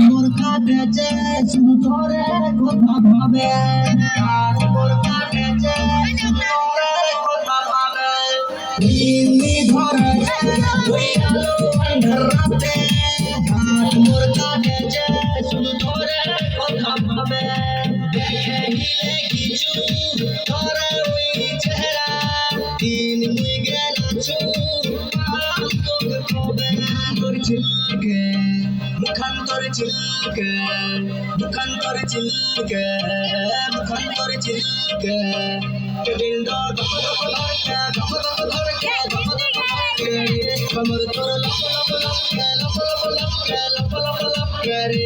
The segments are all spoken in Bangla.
মোর কাটেছে শুধু ধরে কথা ভাবে মোর কাটেছে শুধু ধরে কথা ভাবে হিন্দি ধরেছে ওই আলো রাতে মোর কাটেছে শুধু ধরে কথা ভাবে দেখে গিলে কিছু ধরে ওই চেহারা দিন মুই গেলাছু তোকে কবে করছিলকে মুখান্তর চিলকে মুখান্তর চিলকে মুখান্তর চিলকে দিল দপ দপ ধরকে দপ দপ ধরকে দপ দপ ধরকে কমর তোর লপ লপ লপকে লপ লপ লপকে লপ লপ লপকে রে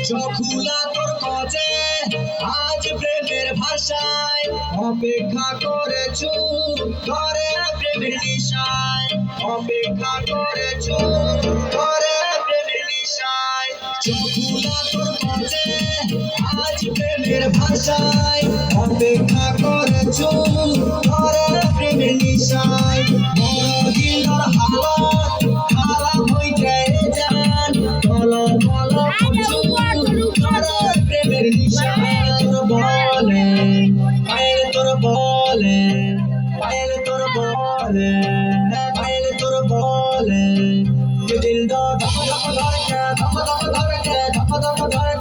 চকুলা তোর কজে আজ প্রেমের ভাষায় অপেক্ষা করেছু ধরে প্রেমের নিশায় অপেক্ষা করেছু ধরে প্রেমের নিশায় চকুলা তোর কজে আজ প্রেমের ভাষায় অপেক্ষা করেছু ধরে প্রেমের নিশায় বড় দিলর হালত খারাপ হইতে যান বলো বলো প্রেমের নিশায় তোর বলে পায়েল তোর বলে পায়েল তোর বলে পায়েল তোর বলে দিল ধপ ধপ ধরকে ধপ ধপ ধরকে ধপ ধপ ধরকে